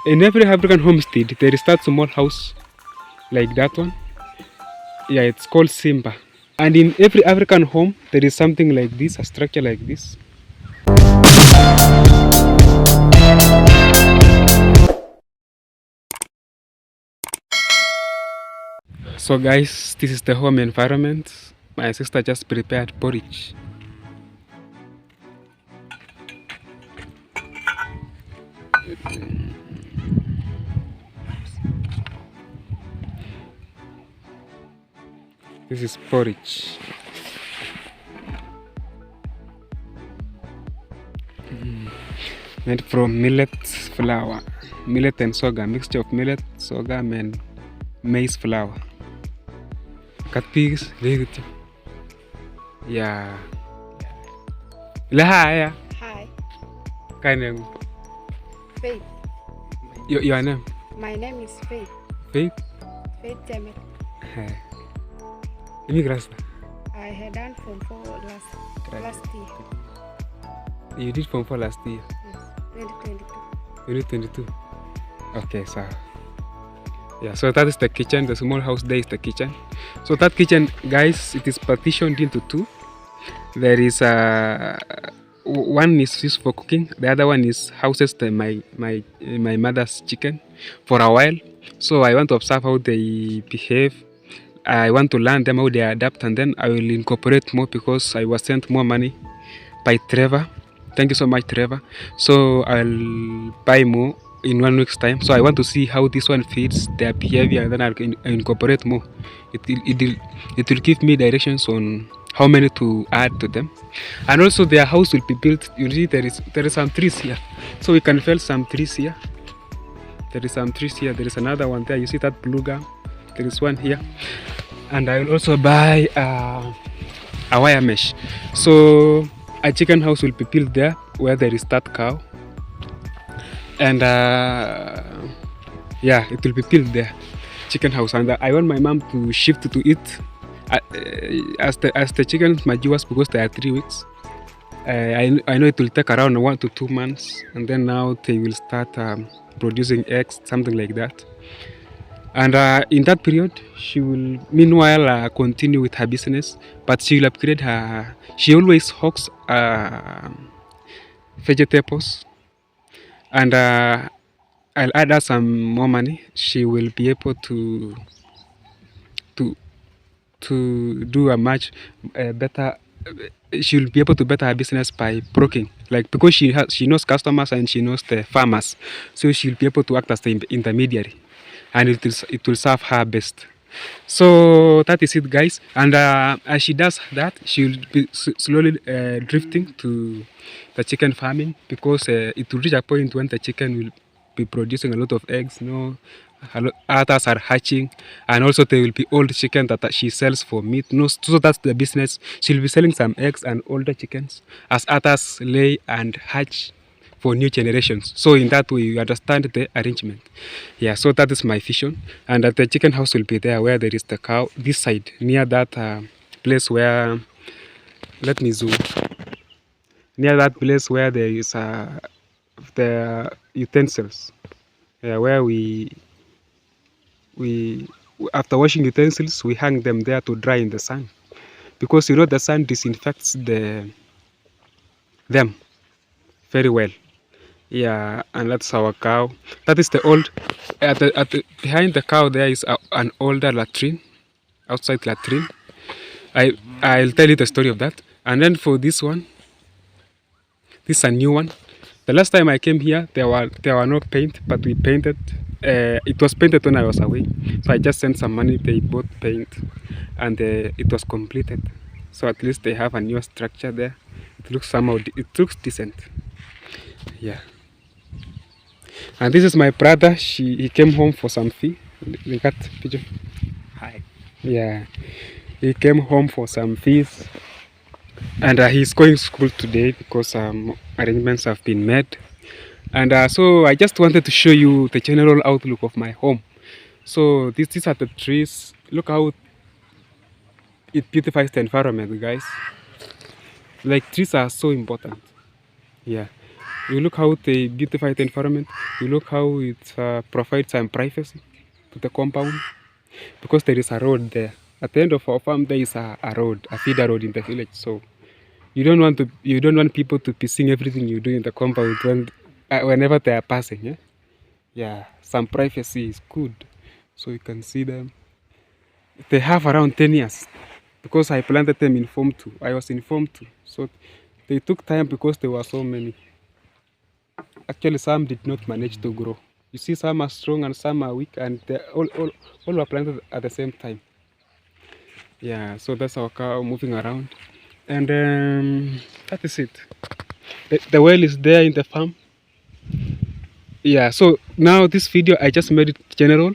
In every African homestead, there is that small house like that one. Yeah, it's called Simba. And in every African home, there is something like this, a structure like this. So guys, this is the home environment. My sister just prepared porridge. This is porridge. Made from millet flour. Millet and sorghum, mixture of millet, sorghum and maize flour. Cut pigs, very good. Yeah. Hi. Hi, Kind of. Faith. Your name? My name is Faith. Faith? Faith Jamet. Immigrants. I had done Form 4 last year. You did Form 4 last year? Yes, 2022. You did 22? Okay, so. Yeah, so that is the kitchen. The small house there is the kitchen. So that kitchen, guys, it is partitioned into two. There is one is used for cooking. The other one is houses my mother's chicken for a while. So I want to observe how they behave. I want to learn them how they adapt, and then I will incorporate more because I was sent more money by Trevor. Thank you so much, Trevor. So I'll buy more in 1 week's time. So I want to see how this one feeds their behavior, and then I'll incorporate more. It will give me directions on how many to add to them. And also their house will be built. You see there is some trees here, so we can fell some trees here. There is some trees here. There is another one there. You see that blue gum? There is one here. And I will also buy a wire mesh. So a chicken house will be built there where there is that cow. And yeah, it will be built there, chicken house. And I want my mom to shift to it as the chickens mature, because they are 3 weeks. I know it will take around 1 to 2 months, and then now they will start producing eggs, something like that. And in that period, she will meanwhile continue with her business, but she will upgrade her. She always hawks vegetables, and I'll add her some more money. She will be able to do a much better. She will be able to better her business by broking, like, because she knows customers and she knows the farmers, so she'll be able to act as the intermediary, and it will serve her best. So that is it, guys. And as she does that, she will be slowly drifting to the chicken farming, because it will reach a point when the chicken will be producing a lot of eggs. Others are hatching, and also there will be old chicken that she sells for meat. So that's the business. She'll be selling some eggs and older chickens as others lay and hatch for new generations. So in that way, you understand the arrangement. Yeah, so that is my vision. And the chicken house will be there where there is the cow, this side, near that place where, let me zoom, near that place where there is the utensils. Yeah, where we after washing utensils, we hang them there to dry in the sun, because the sun disinfects them very well. Yeah, and that's our cow. That is the old. Behind the cow there is an older latrine, outside latrine. I'll tell you the story of that. And then for this one, this is a new one. The last time I came here, there were no paint, but we painted. It was painted when I was away, so I just sent some money. They bought paint, and it was completed. So at least they have a new structure there. It looks decent. Yeah. And this is my brother. He came home for some fee. Look at pigeon. Hi. Yeah. He came home for some fees, and he's going to school today because arrangements have been made. And so I just wanted to show you the general outlook of my home. So these are the trees. Look how it beautifies the environment, guys. Like, trees are so important. Yeah. You look how they beautify the environment. You look how it provides some privacy to the compound because there is a road there. At the end of our farm, there is a road, a feeder road in the village. So you don't want people to be seeing everything you do in the compound whenever they are passing. Yeah, yeah. Some privacy is good, so you can see them. They have around 10 years because I planted them in form 2. I was in form 2, so they took time because there were so many. Actually, some did not manage to grow. You see, some are strong and some are weak, and they all were planted at the same time. Yeah, so that's our cow moving around, and that is it. The well is there in the farm. Yeah, so now this video I just made it general.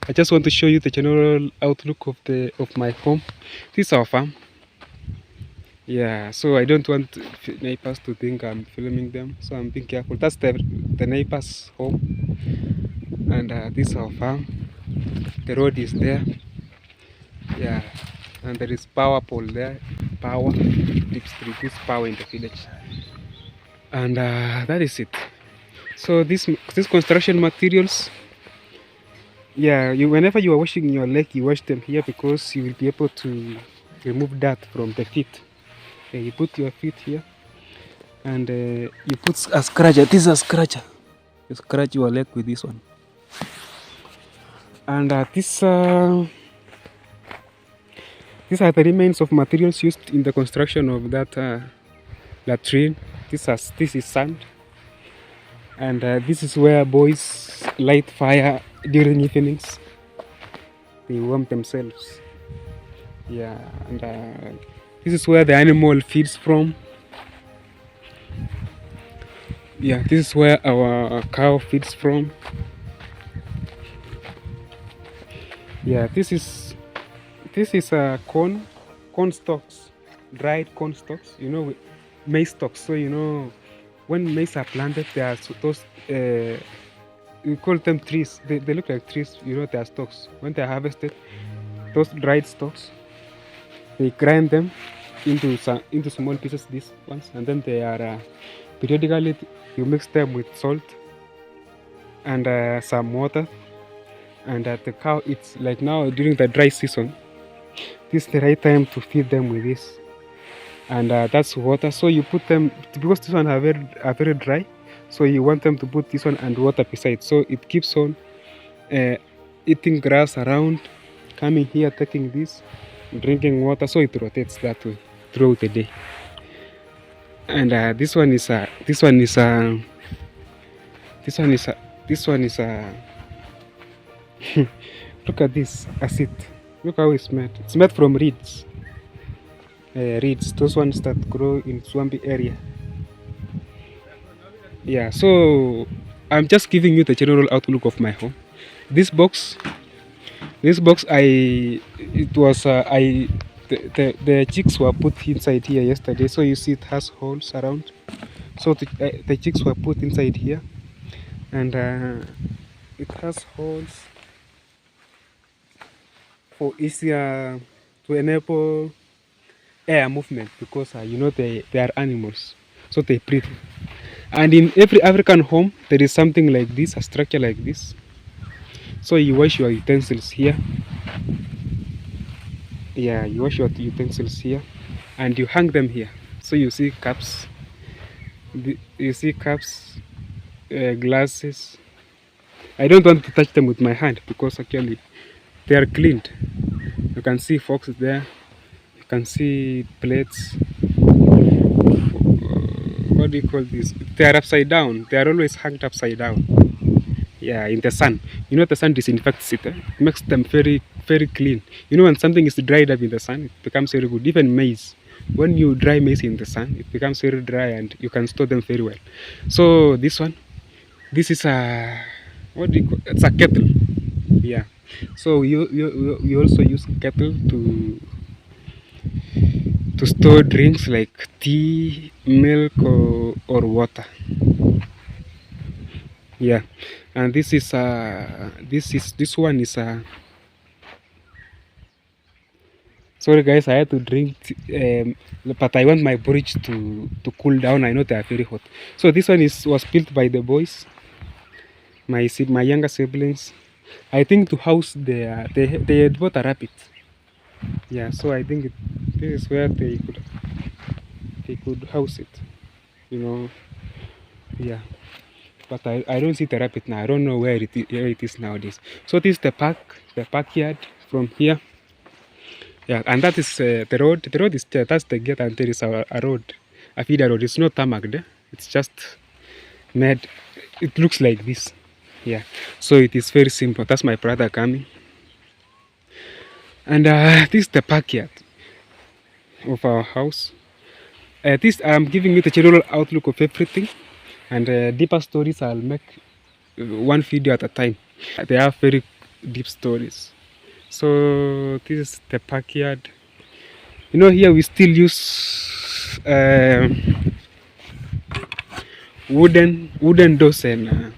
I just want to show you the general outlook of my home. This is our farm. Yeah, so I don't want neighbors to think I'm filming them, so I'm being careful. That's the neighbor's home, and this is our farm. The road is there. Yeah, and there is power pole there. Power distributes power in the village, and that is it. So this construction materials. Yeah, whenever you are washing your leg, you wash them here because you will be able to remove dirt from the feet. You put your feet here, and you put a scratcher. This is a scratcher. You scratch your leg with this one. And these are the remains of materials used in the construction of that latrine. This is sand, and this is where boys light fire during evenings. They warm themselves. Yeah, and this is where the animal feeds from. Yeah, this is where our cow feeds from. Yeah, this is corn stalks, dried corn stalks. You know, maize stalks. So you know, when maize are planted, there are those we call them trees. They look like trees. You know, they are stalks. When they are harvested, those dried stalks, they grind them into small pieces. These ones, and then they are periodically you mix them with salt and some water, and the cow eats. Like now during the dry season, this is the right time to feed them with this, and that's water. So you put them because this one are very dry, so you want them to put this one and water beside, so it keeps on eating grass around, coming here, taking this, drinking water, so it rotates that way throughout the day. And this one is look at this acid. Look how it's made. It's made from reeds. Reeds, those ones that grow in swampy area. Yeah, so I'm just giving you the general outlook of my home. This box, it was the chicks were put inside here yesterday. So you see it has holes around. So the chicks were put inside here, and it has holes for easier to enable air movement because you know they are animals, so they breathe. And in every African home there is something like this, a structure like this. So you wash your utensils here. Yeah, you wash your utensils here and you hang them here. So you see cups, glasses. I don't want to touch them with my hand because actually they are cleaned. You can see forks there. You can see plates. What do you call this? They are upside down. They are always hung upside down. Yeah, in the sun. You know the sun disinfects it. It makes them very, very clean. You know when something is dried up in the sun, it becomes very good. Even maize. When you dry maize in the sun, it becomes very dry and you can store them very well. So this one, this is a, what do you call it? It's a kettle. Yeah. So we also use kettle to store drinks like tea, milk, or water. Yeah, and this one is Sorry guys, I had to drink, but I want my porridge to cool down. I know they are very hot. So this one was built by the boys, my younger siblings. I think to house they had bought a rabbit. Yeah, so I think this is where they could house it. You know, yeah. But I don't see the rabbit now. I don't know where it is nowadays. So this is the backyard from here. Yeah, and that is the road. The road is there. That's the gate, and there is a road, a feeder road. It's not tarmac there. It's just made. It looks like this. Yeah. So it is very simple. That's my brother coming, and this is the backyard of our house. This I'm giving you the general outlook of everything, and deeper stories I'll make one video at a time. They have very deep stories. So this is the backyard. You know, here we still use wooden doors and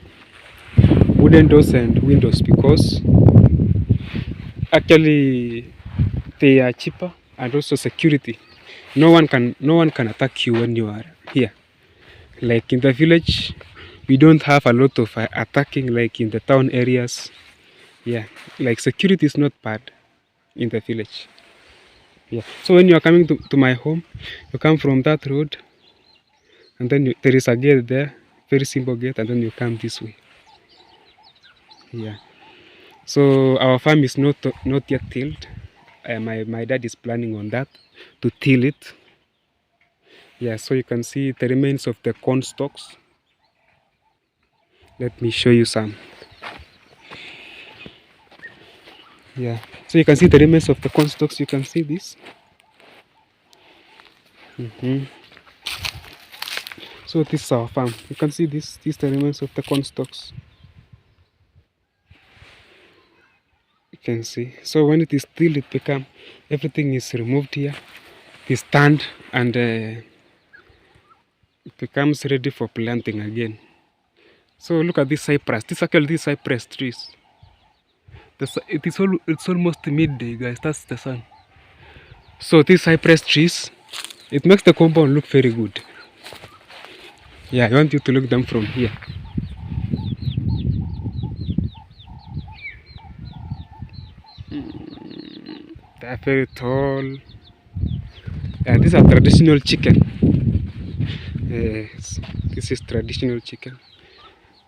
windows because actually they are cheaper and also security. No one can attack you when you are here. Like in the village, we don't have a lot of attacking like in the town areas. Yeah, like security is not bad in the village. Yeah. So when you are coming to my home, you come from that road, and then there is a gate there, very simple gate, and then you come this way. Yeah. So our farm is not yet tilled. My dad is planning on that to till it. Yeah. So you can see the remains of the corn stalks. Let me show you some. Yeah. So you can see the remains of the corn stalks. You can see this. So this is our farm. You can see this. These are the remains of the corn stalks. You can see. So when it is tilled, everything is removed here. It is turned and it becomes ready for planting again. So look at this cypress. These cypress trees. It's almost midday, guys. That's the sun. So these cypress trees, it makes the compound look very good. Yeah, I want you to look them from here. They are very tall. Yeah, these are traditional chicken. Yes, this is traditional chicken,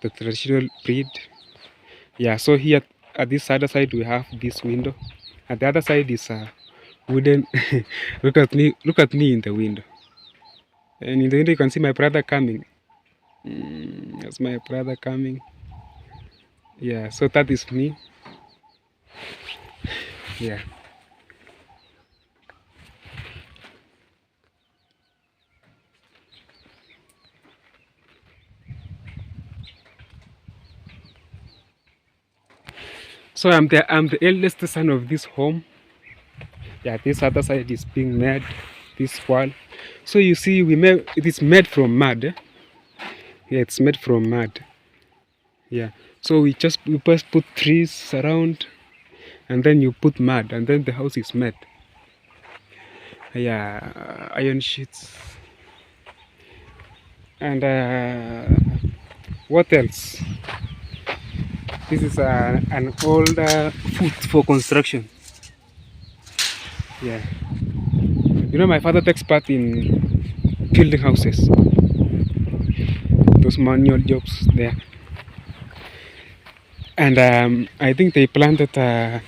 the traditional breed. Yeah, so here at this other side we have this window. At the other side is a wooden. Look at me in the window. And in the window you can see my brother coming. That's my brother coming. Yeah, so that is me. Yeah. So I'm the eldest son of this home. Yeah, this other side is being made, this wall. So you see, it is made from mud. Yeah, it's made from mud. Yeah. So we just put trees around, and then you put mud, and then the house is made. Yeah, iron sheets. And what else? This is an old foot for construction. Yeah. You know, my father takes part in building houses. Those manual jobs there. And I think they planted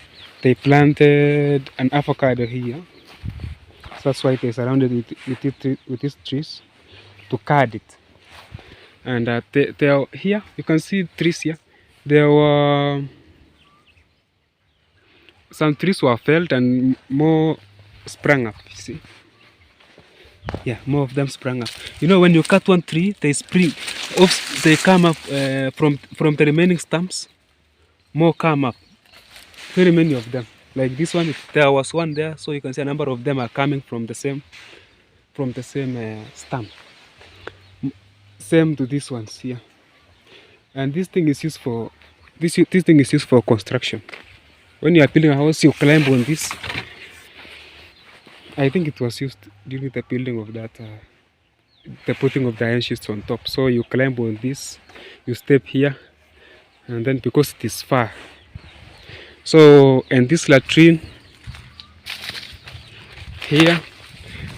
an avocado here. So that's why they surrounded with these trees to guard it. And they are here. You can see trees here. There were some trees were felled and more sprang up. You see. Yeah, more of them sprang up. You know, when you cut one tree, they come up from the remaining stumps. More come up. Very many of them. Like this one, there was one there, so you can see a number of them are coming from the same stump. Same to these ones here. And this thing is used for this thing is used for construction. When you are building a house, you climb on this. I think it was used during the building of that, the putting of the iron sheets on top. So you climb on this, you step here, and then because it is far. So, and this latrine here,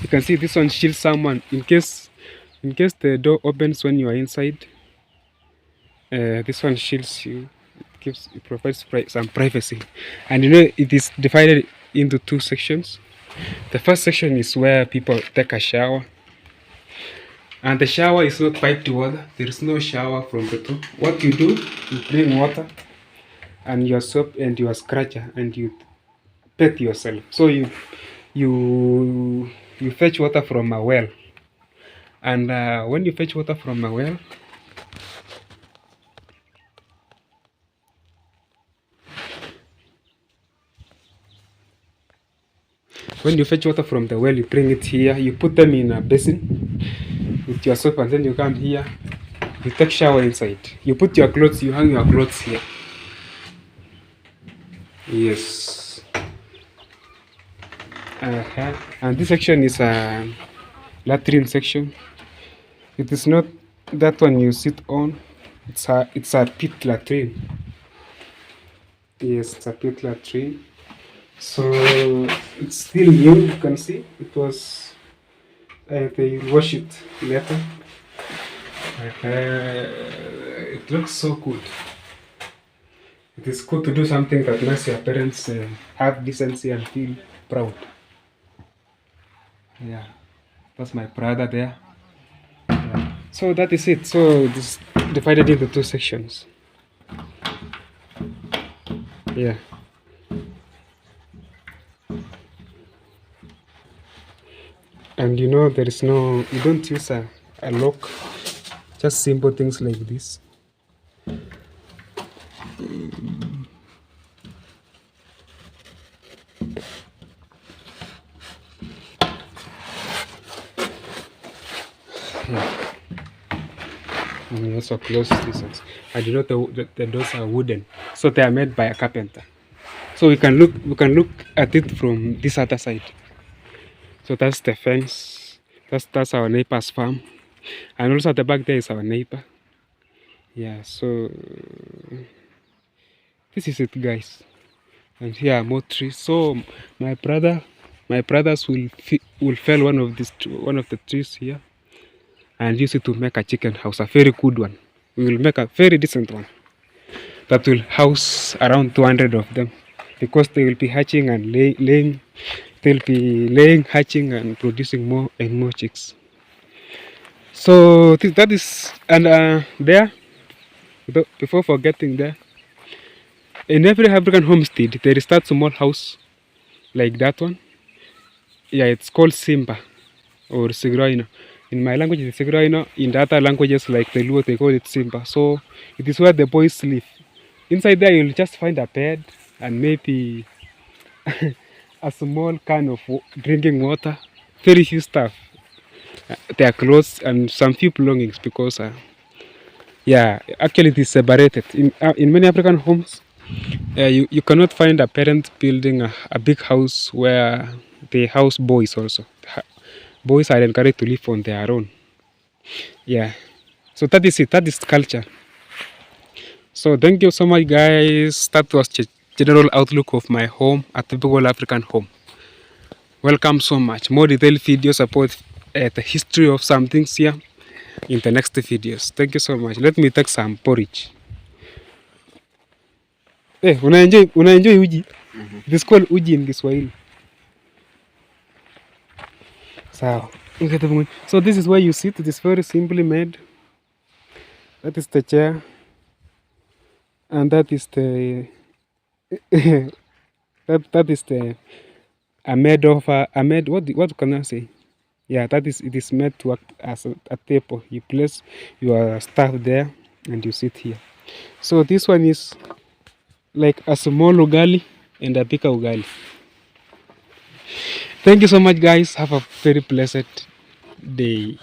you can see this one shields someone in case the door opens when you are inside. This one shields you. It provides some privacy, and you know it is divided into two sections. The first section is where people take a shower, and the shower is not piped water. There is no shower from the top. What you do, you bring water and your soap and your scratcher, and you pet yourself. So you fetch water from a well, and when you fetch water from a well, you bring it here, you put them in a basin with your soap, and then you come here, you take shower inside. You put your clothes, you hang your clothes here. Yes. And this section is a latrine section. It is not that one you sit on. It's a pit latrine. Yes, it's a pit latrine. So it's still new. You can see it was. They wash it later. It looks so good. It is good to do something that makes your parents have decency and feel proud. Yeah, that's my brother there. Yeah. So that is it. So this divided into two sections. Yeah. And you know, you don't use a lock, just simple things like this. Yeah. And we also close these ones. And you know the doors are wooden, so they are made by a carpenter. So we can look at it from this other side. So that's the fence. That's our neighbor's farm, and also at the back there is our neighbor. Yeah. So this is it, guys. And here are more trees. So my brothers will fell one of the trees here and use it to make a chicken house, a very good one. We will make a very decent one that will house around 200 of them, because they will be hatching and laying. They'll be laying, hatching, and producing more and more chicks. So that is, and there, before forgetting there, in every African homestead there is that small house like that one. Yeah, it's called Simba or Sigroino. In my language it's Sigroino. In the other languages like the Luo they call it Simba. So it is where the boys live. Inside there you'll just find a bed and maybe a small can of drinking water, very few stuff, their clothes and some few belongings, because yeah, actually it is separated. In many African homes, you cannot find a parent building a big house where they house boys also. Boys are encouraged to live on their own. Yeah. So that is it. That is culture. So thank you so much, guys. That was general outlook of my home, a typical African home. Welcome so much. More detailed videos about the history of some things here in the next videos. Thank you so much. Let me take some porridge. Unaenjoy uji? It is called uji in Kiswahili. So this is where you sit. It is very simply made. That is the chair, and that is the that is the what can I say? Yeah, it is made to act as a table. You place your stuff there and you sit here. So this one is like a small ugali and a bigger ugali. Thank you so much, guys. Have a very blessed day.